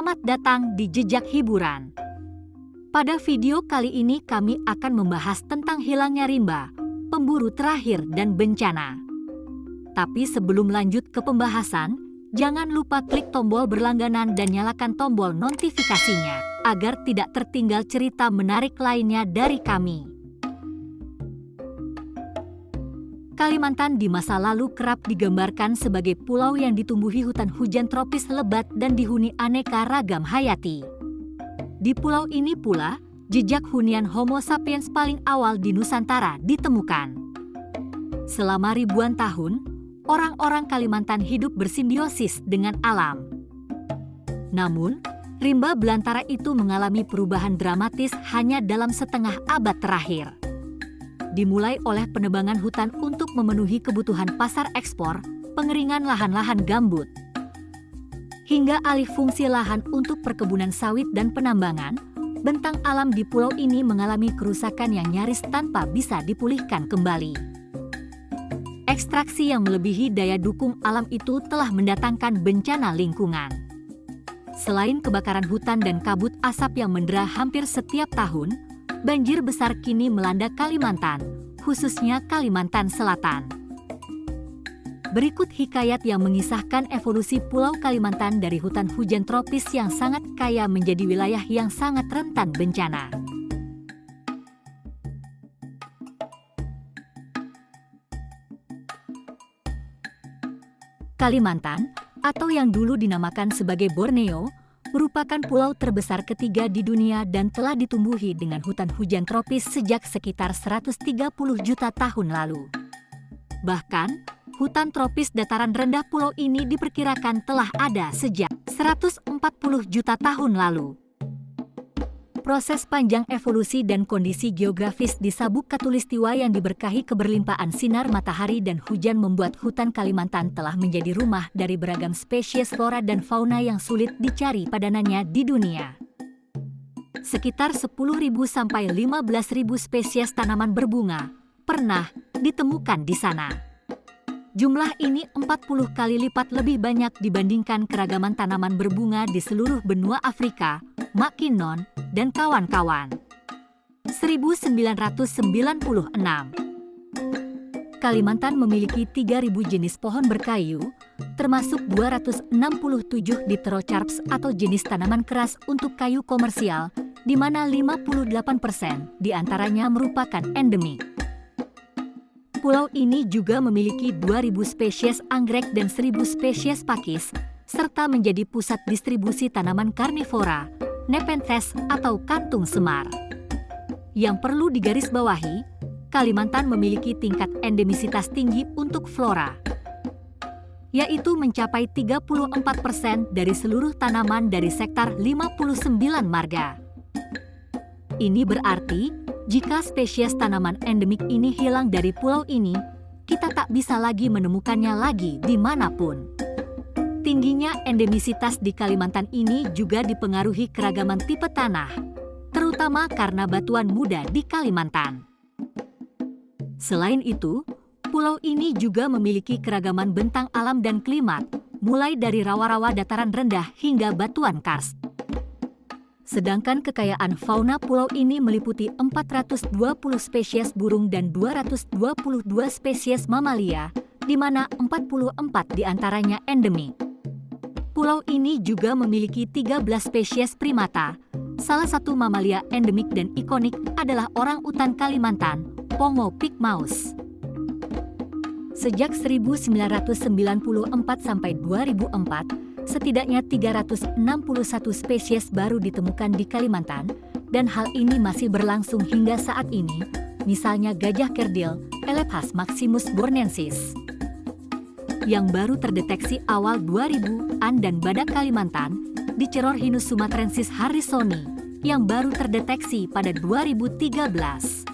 Selamat datang di Jejak Hiburan. Pada video kali ini kami akan membahas tentang hilangnya rimba, pemburu terakhir dan bencana. Tapi sebelum lanjut ke pembahasan, jangan lupa klik tombol berlangganan dan nyalakan tombol notifikasinya, agar tidak tertinggal cerita menarik lainnya dari kami. Kalimantan di masa lalu kerap digambarkan sebagai pulau yang ditumbuhi hutan hujan tropis lebat dan dihuni aneka ragam hayati. Di pulau ini pula, jejak hunian Homo sapiens paling awal di Nusantara ditemukan. Selama ribuan tahun, orang-orang Kalimantan hidup bersimbiosis dengan alam. Namun, rimba belantara itu mengalami perubahan dramatis hanya dalam setengah abad terakhir. Dimulai oleh penebangan hutan untuk memenuhi kebutuhan pasar ekspor, pengeringan lahan-lahan gambut, hingga alih fungsi lahan untuk perkebunan sawit dan penambangan, bentang alam di pulau ini mengalami kerusakan yang nyaris tanpa bisa dipulihkan kembali. Ekstraksi yang melebihi daya dukung alam itu telah mendatangkan bencana lingkungan. Selain kebakaran hutan dan kabut asap yang mendera hampir setiap tahun, banjir besar kini melanda Kalimantan, khususnya Kalimantan Selatan. Berikut hikayat yang mengisahkan evolusi Pulau Kalimantan dari hutan hujan tropis yang sangat kaya menjadi wilayah yang sangat rentan bencana. Kalimantan, atau yang dulu dinamakan sebagai Borneo, merupakan pulau terbesar ketiga di dunia dan telah ditumbuhi dengan hutan hujan tropis sejak sekitar 130 juta tahun lalu. Bahkan, hutan tropis dataran rendah pulau ini diperkirakan telah ada sejak 140 juta tahun lalu. Proses panjang evolusi dan kondisi geografis di Sabuk Katulistiwa yang diberkahi keberlimpahan sinar matahari dan hujan membuat hutan Kalimantan telah menjadi rumah dari beragam spesies flora dan fauna yang sulit dicari padanannya di dunia. Sekitar 10.000 sampai 15.000 spesies tanaman berbunga pernah ditemukan di sana. Jumlah ini 40 kali lipat lebih banyak dibandingkan keragaman tanaman berbunga di seluruh benua Afrika, Makinon, dan kawan-kawan. 1996. Kalimantan memiliki 3.000 jenis pohon berkayu, termasuk 267 Dipterocarps atau jenis tanaman keras untuk kayu komersial, di mana 58% diantaranya merupakan endemik. Pulau ini juga memiliki 2.000 spesies anggrek dan 1.000 spesies pakis, serta menjadi pusat distribusi tanaman karnivora, Nepenthes atau kantung semar. Yang perlu digarisbawahi, Kalimantan memiliki tingkat endemisitas tinggi untuk flora, yaitu mencapai 34% dari seluruh tanaman dari sektor 59 marga. Ini berarti, jika spesies tanaman endemik ini hilang dari pulau ini, kita tak bisa lagi menemukannya lagi dimanapun. Tingginya endemisitas di Kalimantan ini juga dipengaruhi keragaman tipe tanah, terutama karena batuan muda di Kalimantan. Selain itu, pulau ini juga memiliki keragaman bentang alam dan klimat, mulai dari rawa-rawa dataran rendah hingga batuan karst. Sedangkan kekayaan fauna pulau ini meliputi 420 spesies burung dan 222 spesies mamalia, di mana 44 diantaranya endemik. Pulau ini juga memiliki 13 spesies primata. Salah satu mamalia endemik dan ikonik adalah orangutan Kalimantan, Pongo pygmaeus. Sejak 1994 sampai 2004, setidaknya 361 spesies baru ditemukan di Kalimantan, dan hal ini masih berlangsung hingga saat ini, misalnya gajah kerdil, Elephas maximus bornensis, yang baru terdeteksi awal 2000-an dan badak Kalimantan, Dicerorhinus sumatrensis harrisoni, yang baru terdeteksi pada 2013.